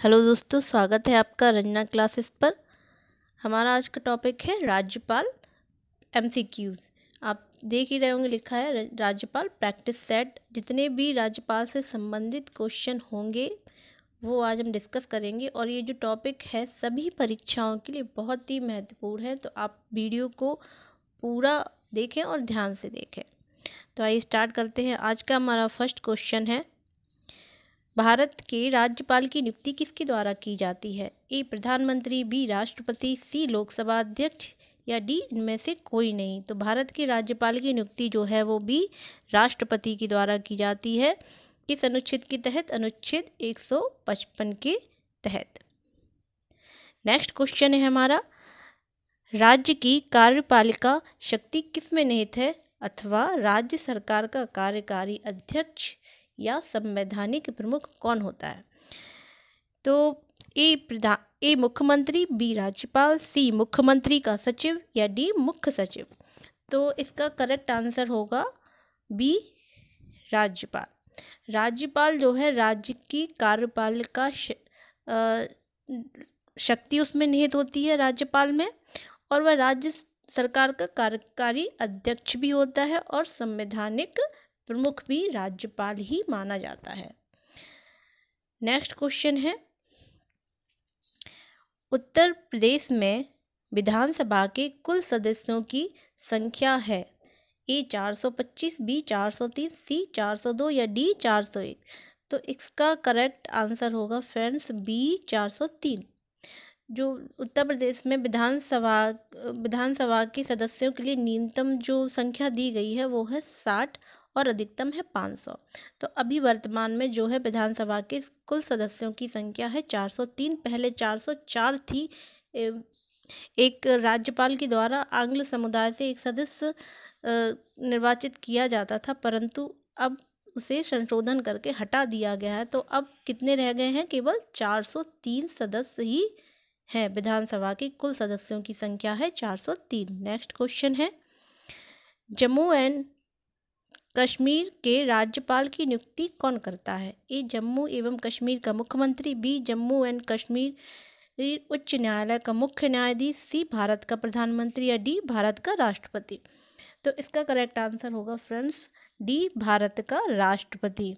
Hello दोस्तों, स्वागत है आपका रंजना क्लासेस पर। हमारा आज का टॉपिक है राज्यपाल एमसीक्यूज़। आप देख ही रहे होंगे, लिखा है राज्यपाल प्रैक्टिस सेट। जितने भी राज्यपाल से संबंधित क्वेश्चन होंगे वो आज हम डिस्कस करेंगे। और ये जो टॉपिक है सभी परीक्षाओं के लिए बहुत ही महत्वपूर्ण है, तो आप वीडियो को पूरा देखें और ध्यान से देखें। तो आइए स्टार्ट करते हैं। आज का हमारा फर्स्ट क्वेश्चन है, भारत के राज्यपाल की नियुक्ति किसके द्वारा की जाती है? ए प्रधानमंत्री, बी राष्ट्रपति, सी लोकसभा अध्यक्ष या डी इनमें से कोई नहीं। तो भारत के राज्यपाल की नियुक्ति जो है वो भी राष्ट्रपति के द्वारा की जाती है। किस अनुच्छेद के तहत? अनुच्छेद 155 के तहत। नेक्स्ट क्वेश्चन है हमारा, राज्य की कार्यपालिका शक्ति किसमें निहित है? अथवा राज्य सरकार का कार्यकारी अध्यक्ष या संवैधानिक प्रमुख कौन होता है? तो ए मुख्यमंत्री, बी राज्यपाल, सी मुख्यमंत्री का सचिव या डी मुख्य सचिव। तो इसका करेक्ट आंसर होगा बी राज्यपाल। राज्यपाल जो है राज्य की कार्यपालिका शक्ति उसमें निहित होती है राज्यपाल में, और वह राज्य सरकार का कार्यकारी अध्यक्ष भी होता है और संवैधानिक प्रमुख भी राज्यपाल ही माना जाता है। नेक्स्ट क्वेश्चन है, उत्तर प्रदेश में विधानसभा के कुल सदस्यों की संख्या है? ए 425, बी 430, सी 402 या डी 401। तो इसका करेक्ट आंसर होगा फ्रेंड्स बी 403। जो उत्तर प्रदेश में विधानसभा के सदस्यों के लिए न्यूनतम जो संख्या दी गई है वो है 60 और अधिकतम है 500। तो अभी वर्तमान में जो है विधानसभा के कुल सदस्यों की संख्या है 403। पहले 404 थी। एक राज्यपाल के द्वारा आंग्ल समुदाय से एक सदस्य निर्वाचित किया जाता था, परंतु अब उसे संशोधन करके हटा दिया गया है। तो अब कितने रह गए हैं? केवल 403 सदस्य ही हैं। विधानसभा के कुल सदस्यों की संख्या है 403। नेक्स्ट क्वेश्चन है, जम्मू एंड कश्मीर के राज्यपाल की नियुक्ति कौन करता है? ए जम्मू एवं कश्मीर का मुख्यमंत्री, बी जम्मू एंड कश्मीर उच्च न्यायालय का मुख्य न्यायाधीश, सी भारत का प्रधानमंत्री या डी भारत का राष्ट्रपति। तो इसका करेक्ट आंसर होगा फ्रेंड्स डी भारत का राष्ट्रपति।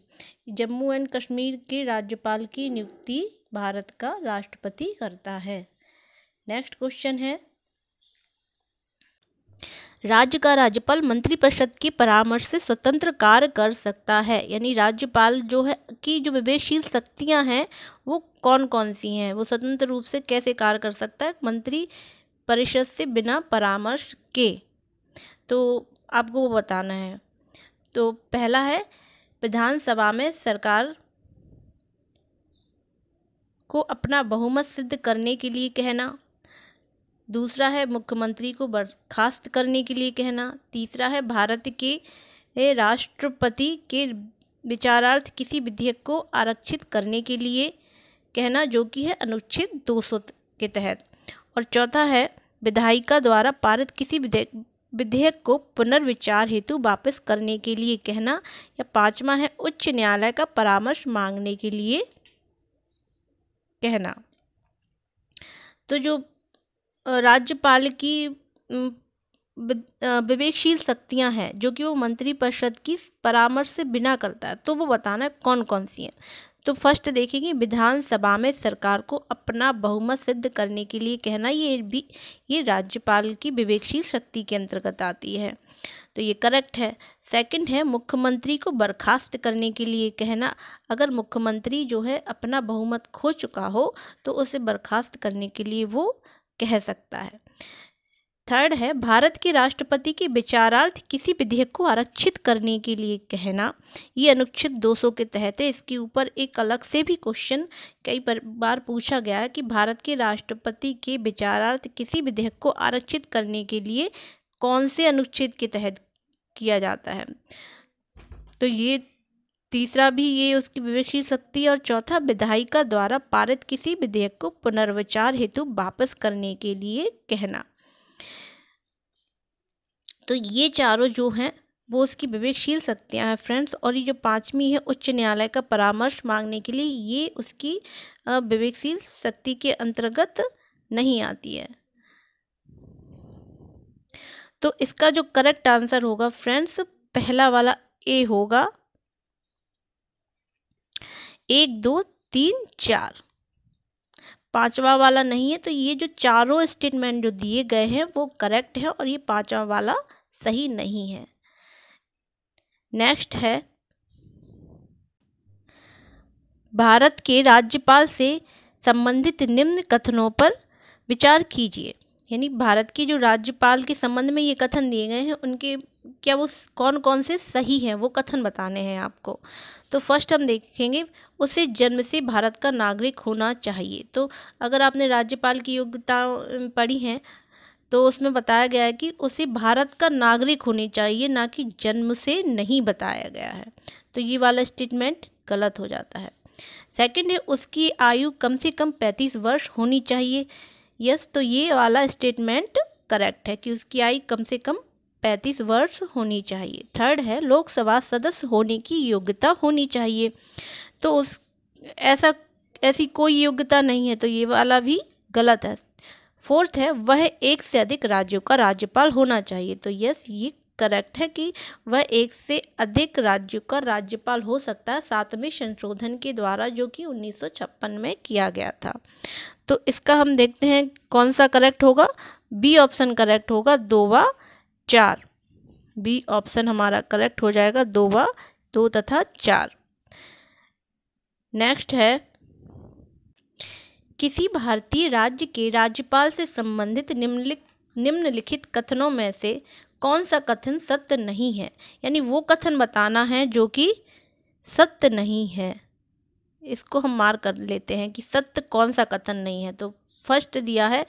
जम्मू एंड कश्मीर के राज्यपाल की नियुक्ति भारत का राष्ट्रपति करता है। नेक्स्ट क्वेश्चन है, राज्य का राज्यपाल मंत्रिपरिषद के परामर्श से स्वतंत्र कार्य कर सकता है। यानी राज्यपाल जो है की जो विवेकशील शक्तियां हैं वो कौन कौन सी हैं, वो स्वतंत्र रूप से कैसे कार्य कर सकता है मंत्री परिषद से बिना परामर्श के? तो आपको वो बताना है। तो पहला है विधानसभा में सरकार को अपना बहुमत सिद्ध करने के लिए कहना। दूसरा है मुख्यमंत्री को बर्खास्त करने के लिए कहना। तीसरा है भारत के राष्ट्रपति के विचारार्थ किसी विधेयक को आरक्षित करने के लिए कहना, जो कि है अनुच्छेद 200 के तहत। और चौथा है विधायिका द्वारा पारित किसी विधेयक को पुनर्विचार हेतु वापस करने के लिए कहना। या पांचवा है उच्च न्यायालय का परामर्श मांगने के लिए कहना। तो जो राज्यपाल की विवेकशील शक्तियां हैं जो कि वो मंत्रिपरिषद की परामर्श से बिना करता है, तो वो बताना है कौन कौन सी हैं। तो फर्स्ट देखेंगे, विधानसभा में सरकार को अपना बहुमत सिद्ध करने के लिए कहना, ये राज्यपाल की विवेकशील शक्ति के अंतर्गत आती है, तो ये करेक्ट है। सेकंड है मुख्यमंत्री को बर्खास्त करने के लिए कहना। अगर मुख्यमंत्री जो है अपना बहुमत खो चुका हो तो उसे बर्खास्त करने के लिए वो कह सकता है। थर्ड है भारत के राष्ट्रपति के विचारार्थ किसी विधेयक को आरक्षित करने के लिए कहना। ये अनुच्छेद 200 के तहत है। इसके ऊपर एक अलग से भी क्वेश्चन कई बार पूछा गया है कि भारत के राष्ट्रपति के विचारार्थ किसी विधेयक को आरक्षित करने के लिए कौन से अनुच्छेद के तहत किया जाता है। तो ये तीसरा भी ये उसकी विवेकशील शक्ति, और चौथा विधायिका द्वारा पारित किसी विधेयक को पुनर्विचार हेतु वापस करने के लिए कहना। तो ये चारों जो हैं वो उसकी विवेकशील शक्तियाँ हैं फ्रेंड्स। और ये जो पांचवी है उच्च न्यायालय का परामर्श मांगने के लिए, ये उसकी विवेकशील शक्ति के अंतर्गत नहीं आती है। तो इसका जो करेक्ट आंसर होगा फ्रेंड्स, पहला वाला ए होगा, 1 2 3 4। पांचवा वाला नहीं है। तो ये जो चारों स्टेटमेंट जो दिए गए हैं वो करेक्ट है, और ये पांचवा वाला सही नहीं है। नेक्स्ट है, भारत के राज्यपाल से संबंधित निम्न कथनों पर विचार कीजिए। यानी भारत के जो राज्यपाल के संबंध में ये कथन दिए गए हैं, उनके क्या वो कौन कौन से सही हैं, वो कथन बताने हैं आपको। तो फर्स्ट हम देखेंगे, उसे जन्म से भारत का नागरिक होना चाहिए। तो अगर आपने राज्यपाल की योग्यता पढ़ी है तो उसमें बताया गया है कि उसे भारत का नागरिक होनी चाहिए, ना कि जन्म से नहीं बताया गया है। तो ये वाला स्टेटमेंट गलत हो जाता है। सेकंड है, उसकी आयु कम से कम 35 वर्ष होनी चाहिए। यस, तो ये वाला स्टेटमेंट करेक्ट है कि उसकी आयु कम से कम 35 वर्ष होनी चाहिए। थर्ड है, लोकसभा सदस्य होने की योग्यता होनी चाहिए। तो उस ऐसी कोई योग्यता नहीं है, तो ये वाला भी गलत है। फोर्थ है, वह एक से अधिक राज्यों का राज्यपाल होना चाहिए। तो यस, ये करेक्ट है कि वह एक से अधिक राज्यों का राज्यपाल हो सकता है 7वें संशोधन के द्वारा, जो कि 1956 में किया गया था। तो इसका हम देखते हैं कौन सा करेक्ट होगा। बी ऑप्शन करेक्ट होगा, 2 व 4। बी ऑप्शन हमारा करेक्ट हो जाएगा, 2 व 2 तथा 4। नेक्स्ट है, किसी भारतीय राज्य के राज्यपाल से संबंधित निम्नलिखित कथनों में से कौन सा कथन सत्य नहीं है। यानी वो कथन बताना है जो कि सत्य नहीं है। इसको हम मार्क कर लेते हैं कि सत्य कौन सा कथन नहीं है। तो फर्स्ट दिया है,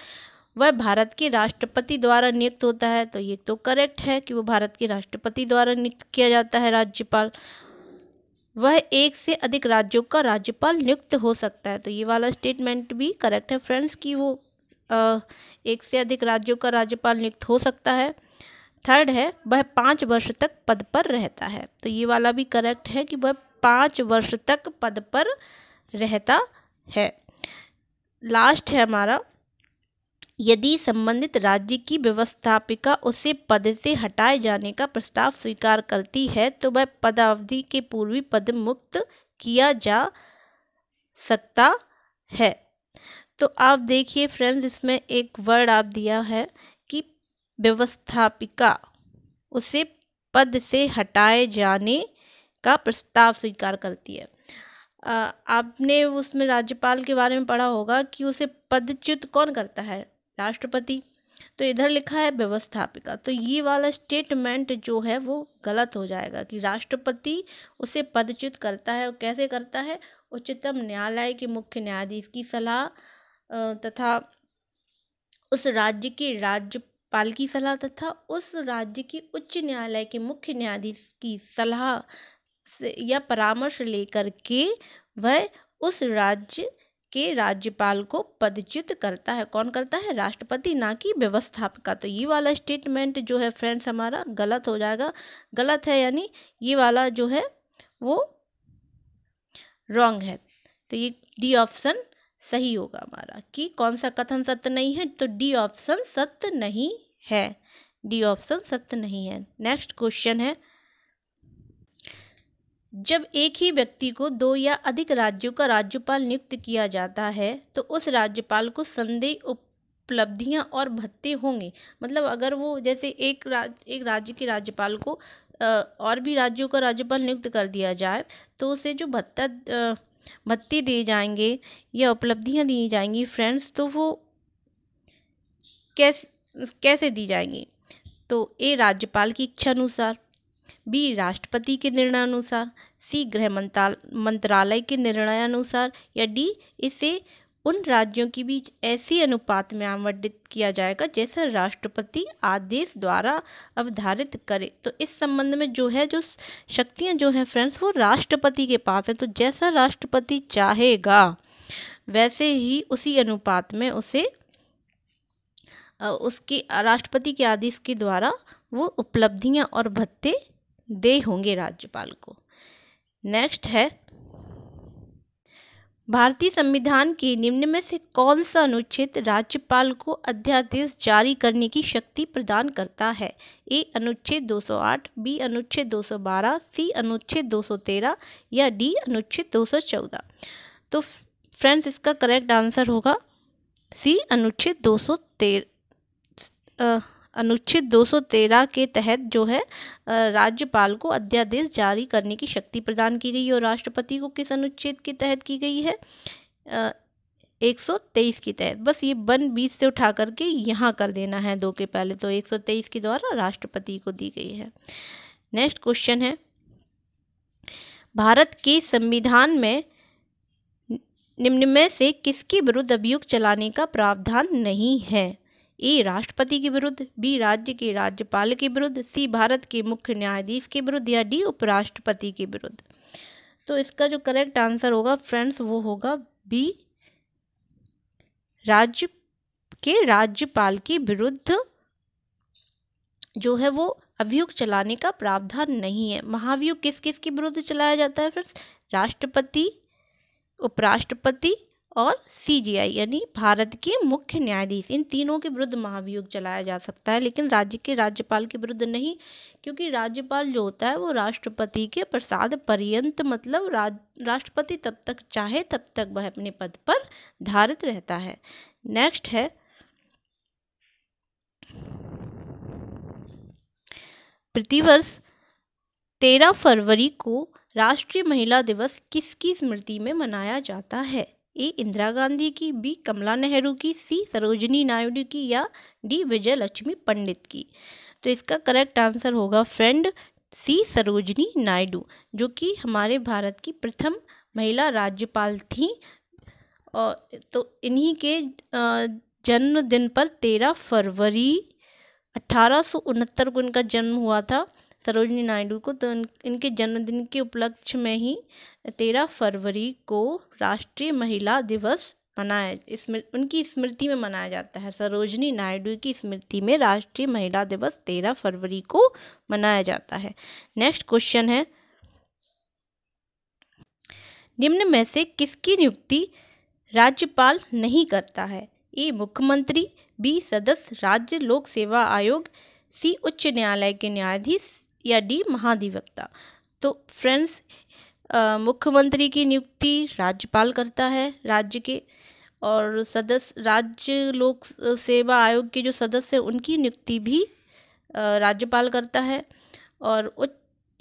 वह भारत के राष्ट्रपति द्वारा नियुक्त होता है। तो ये तो करेक्ट है कि वो भारत के राष्ट्रपति द्वारा नियुक्त किया जाता है राज्यपाल। वह एक से अधिक राज्यों का राज्यपाल नियुक्त हो सकता है। तो ये वाला स्टेटमेंट भी करेक्ट है फ्रेंड्स कि वो एक से अधिक राज्यों का राज्यपाल नियुक्त हो सकता है। थर्ड है, वह 5 वर्ष तक पद पर रहता है। तो ये वाला भी करेक्ट है कि वह 5 वर्ष तक पद पर रहता है। लास्ट है हमारा, यदि संबंधित राज्य की व्यवस्थापिका उसे पद से हटाए जाने का प्रस्ताव स्वीकार करती है तो वह पदावधि के पूर्व ही पद मुक्त किया जा सकता है। तो आप देखिए फ्रेंड्स, इसमें एक वर्ड आप दिया है कि व्यवस्थापिका उसे पद से हटाए जाने का प्रस्ताव स्वीकार करती है। आपने उसमें राज्यपाल के बारे में पढ़ा होगा कि उसे पदच्युत कौन करता है, राष्ट्रपति। तो इधर लिखा है व्यवस्थापिका। तो ये वाला स्टेटमेंट जो है वो गलत हो जाएगा कि राष्ट्रपति उसे पदच्युत करता है। और कैसे करता है, उच्चतम न्यायालय के मुख्य न्यायाधीश की सलाह तथा उस राज्य के राज्यपाल की सलाह तथा उस राज्य के उच्च न्यायालय के मुख्य न्यायाधीश की सलाह या परामर्श लेकर के वह उस राज्य के राज्यपाल को पदच्युत करता है। कौन करता है, राष्ट्रपति, ना कि व्यवस्थापिका। तो ये वाला स्टेटमेंट जो है फ्रेंड्स हमारा गलत हो जाएगा। गलत है यानी ये वाला जो है वो रॉन्ग है। तो ये डी ऑप्शन सही होगा हमारा कि कौन सा कथन सत्य नहीं है। तो डी ऑप्शन सत्य नहीं है। डी ऑप्शन सत्य नहीं है। नेक्स्ट क्वेश्चन है, जब एक ही व्यक्ति को 2 या अधिक राज्यों का राज्यपाल नियुक्त किया जाता है तो उस राज्यपाल को संदेह उपलब्धियां और भत्ते होंगे। मतलब अगर वो जैसे एक राज्य के राज्यपाल को और भी राज्यों का राज्यपाल नियुक्त कर दिया जाए तो उसे जो भत्ते दिए जाएंगे या उपलब्धियां दी जाएंगी फ्रेंड्स, तो वो कैसे दी जाएंगी। तो ए, राज्यपाल की इच्छा अनुसार, बी, राष्ट्रपति के निर्णय अनुसार, सी, गृह मंत्रालय के निर्णय अनुसार, या डी, इसे उन राज्यों के बीच ऐसी अनुपात में आवंटित किया जाएगा जैसा राष्ट्रपति आदेश द्वारा अवधारित करे। तो इस संबंध में जो है जो शक्तियां जो हैं फ्रेंड्स वो राष्ट्रपति के पास है। तो जैसा राष्ट्रपति चाहेगा वैसे ही उसी अनुपात में उसे उसके राष्ट्रपति के आदेश के द्वारा वो उपलब्धियां और भत्ते देय होंगे राज्यपाल को। नेक्स्ट है, भारतीय संविधान के निम्न में से कौन सा अनुच्छेद राज्यपाल को अध्यादेश जारी करने की शक्ति प्रदान करता है? ए अनुच्छेद 208, बी अनुच्छेद 212, सी अनुच्छेद 213 या डी अनुच्छेद 214। तो फ्रेंड्स इसका करेक्ट आंसर होगा सी अनुच्छेद 213 के तहत जो है राज्यपाल को अध्यादेश जारी करने की शक्ति प्रदान की गई है। और राष्ट्रपति को किस अनुच्छेद के तहत की गई है? 123 के तहत। बस ये 1 से उठा करके यहाँ कर देना है 2 के पहले, तो 123 के द्वारा राष्ट्रपति को दी गई है। नेक्स्ट क्वेश्चन है, भारत के संविधान में निम्न में से किसके विरुद्ध अभियोग चलाने का प्रावधान नहीं है? ए राष्ट्रपति के विरुद्ध, बी राज्य के राज्यपाल के विरुद्ध, सी भारत के मुख्य न्यायाधीश के विरुद्ध या डी उपराष्ट्रपति के विरुद्ध। तो इसका जो करेक्ट आंसर होगा फ्रेंड्स वो होगा बी, राज्य के राज्यपाल के विरुद्ध जो है वो अभियोग चलाने का प्रावधान नहीं है। महाभियोग किस किस के विरुद्ध चलाया जाता है फ्रेंड्स? राष्ट्रपति, उपराष्ट्रपति और सीजीआई यानी भारत के मुख्य न्यायाधीश, इन तीनों के विरुद्ध महाभियोग चलाया जा सकता है, लेकिन राज्य के राज्यपाल के विरुद्ध नहीं, क्योंकि राज्यपाल जो होता है वो राष्ट्रपति के प्रसाद पर्यंत, मतलब राष्ट्रपति तब तक चाहे तब तक वह अपने पद पर धारित रहता है। नेक्स्ट है, प्रतिवर्ष 13 फरवरी को राष्ट्रीय महिला दिवस किसकी स्मृति में मनाया जाता है? ए इंदिरा गांधी की, बी कमला नेहरू की, सी सरोजिनी नायडू की या डी विजय लक्ष्मी पंडित की। तो इसका करेक्ट आंसर होगा फ्रेंड सी सरोजिनी नायडू, जो कि हमारे भारत की प्रथम महिला राज्यपाल थी। और तो इन्हीं के जन्मदिन पर 13 फरवरी 1869 को इनका जन्म हुआ था, सरोजिनी नायडू को। तो इनके जन्मदिन के उपलक्ष्य में ही 13 फरवरी को राष्ट्रीय महिला दिवस उनकी स्मृति में मनाया जाता है। सरोजिनी नायडू की स्मृति में राष्ट्रीय महिला दिवस 13 फरवरी को मनाया जाता है। नेक्स्ट क्वेश्चन है, निम्न में से किसकी नियुक्ति राज्यपाल नहीं करता है? ए मुख्यमंत्री, बी सदस्य राज्य लोक सेवा आयोग, सी उच्च न्यायालय के न्यायाधीश या डी महाधिवक्ता। तो फ्रेंड्स मुख्यमंत्री की नियुक्ति राज्यपाल करता है राज्य के, और सदस्य राज्य लोक सेवा आयोग के जो सदस्य हैं उनकी नियुक्ति भी राज्यपाल करता है, और उच्च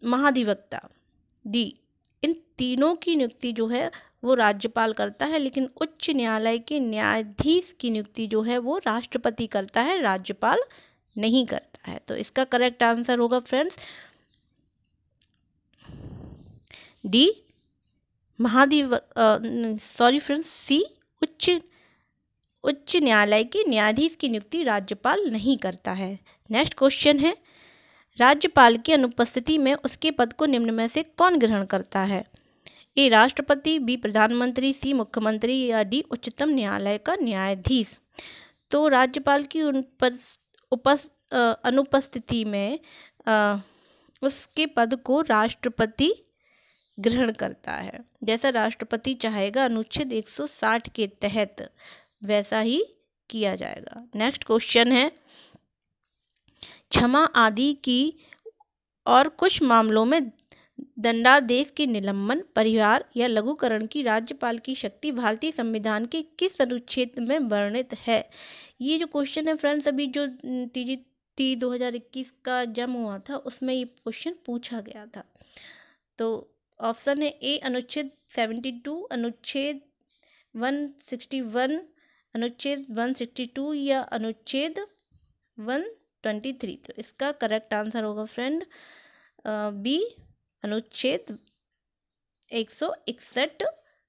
महाधिवक्ता डी, इन तीनों की नियुक्ति जो है वो राज्यपाल करता है, लेकिन उच्च न्यायालय के न्यायाधीश की नियुक्ति जो है वो राष्ट्रपति करता है, राज्यपाल नहीं करता है। तो इसका करेक्ट आंसर होगा फ्रेंड्स डी सी उच्च न्यायालय के न्यायाधीश की नियुक्ति राज्यपाल नहीं करता है। नेक्स्ट क्वेश्चन है, राज्यपाल की अनुपस्थिति में उसके पद को निम्न में से कौन ग्रहण करता है? ए राष्ट्रपति, बी प्रधानमंत्री, सी मुख्यमंत्री या डी उच्चतम न्यायालय का न्यायाधीश। तो राज्यपाल की अनुपस्थिति में उसके पद को राष्ट्रपति ग्रहण करता है। जैसा राष्ट्रपति चाहेगा अनुच्छेद 160 के तहत वैसा ही किया जाएगा। नेक्स्ट क्वेश्चन है, क्षमा आदि की और कुछ मामलों में दंडादेश के निलंबन, परिहार या लघुकरण की राज्यपाल की शक्ति भारतीय संविधान के किस अनुच्छेद में वर्णित है? ये जो क्वेश्चन है फ्रेंड्स, अभी जो TGT 2021 का जम हुआ था उसमें ये क्वेश्चन पूछा गया था। तो ऑप्शन है ए अनुच्छेद 72, अनुच्छेद 161, अनुच्छेद 162 या अनुच्छेद 123। तो इसका करेक्ट आंसर होगा फ्रेंड बी, अनुच्छेद 161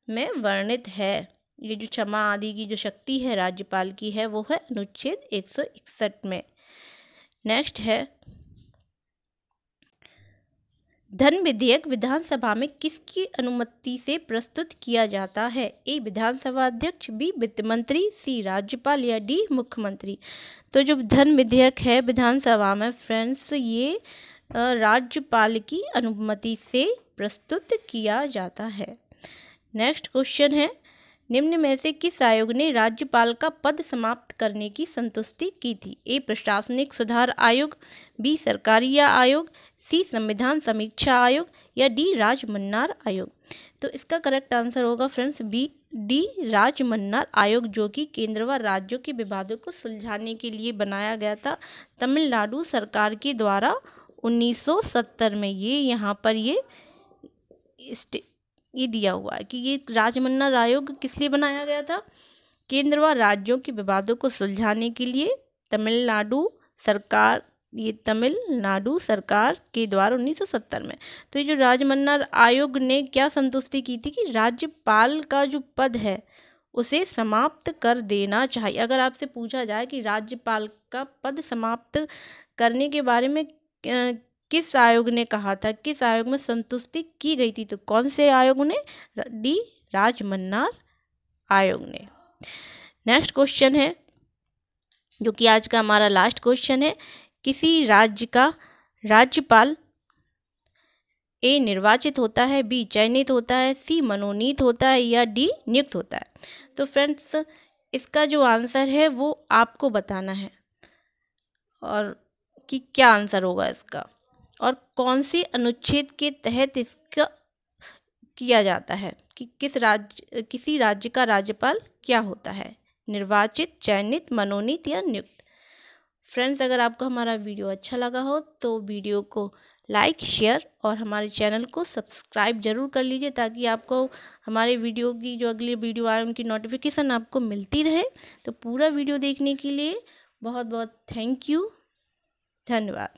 में वर्णित है। ये जो क्षमा आदि की जो शक्ति है राज्यपाल की है वो है अनुच्छेद 161 में। नेक्स्ट है, धन विधेयक विधानसभा में किसकी अनुमति से प्रस्तुत किया जाता है? ए विधानसभा अध्यक्ष, बी वित्त मंत्री, सी राज्यपाल या डी मुख्यमंत्री। तो जो धन विधेयक है विधानसभा में फ्रेंड्स, ये राज्यपाल की अनुमति से प्रस्तुत किया जाता है। नेक्स्ट क्वेश्चन है, निम्न में से किस आयोग ने राज्यपाल का पद समाप्त करने की संतुष्टि की थी? ए प्रशासनिक सुधार आयोग, बी सरकारिया आयोग, सी संविधान समीक्षा आयोग या डी राजमन्नार आयोग। तो इसका करेक्ट आंसर होगा फ्रेंड्स बी डी राजमन्नार आयोग, जो कि केंद्र व राज्यों के विवादों को सुलझाने के लिए बनाया गया था तमिलनाडु सरकार के द्वारा 1970 में। ये यहाँ पर ये दिया हुआ है कि ये राजमन्नार आयोग किस लिए बनाया गया था? केंद्र व राज्यों के विवादों को सुलझाने के लिए तमिलनाडु सरकार के द्वारा 1970 में। तो ये जो राजमन्नार आयोग ने क्या संतुष्टि की थी कि राज्यपाल का जो पद है उसे समाप्त कर देना चाहिए। अगर आपसे पूछा जाए कि राज्यपाल का पद समाप्त करने के बारे में किस आयोग ने कहा था, किस आयोग में संतुष्टि की गई थी, तो कौन से आयोग ने? डी राजमन्नार आयोग ने। नेक्स्ट क्वेश्चन है, जो कि आज का हमारा लास्ट क्वेश्चन है, किसी राज्य का राज्यपाल ए निर्वाचित होता है, बी चयनित होता है, सी मनोनीत होता है या डी नियुक्त होता है। तो फ्रेंड्स इसका जो आंसर है वो आपको बताना है और कि क्या आंसर होगा इसका और कौन सी अनुच्छेद के तहत इसका किया जाता है कि किसी राज्य का राज्यपाल क्या होता है, निर्वाचित, चयनित, मनोनीत या नियुक्त। फ्रेंड्स अगर आपको हमारा वीडियो अच्छा लगा हो तो वीडियो को लाइक, शेयर और हमारे चैनल को सब्सक्राइब जरूर कर लीजिए, ताकि आपको हमारे वीडियो की जो अगली वीडियो आए उनकी नोटिफिकेशन आपको मिलती रहे। तो पूरा वीडियो देखने के लिए बहुत बहुत थैंक यू, धन्यवाद।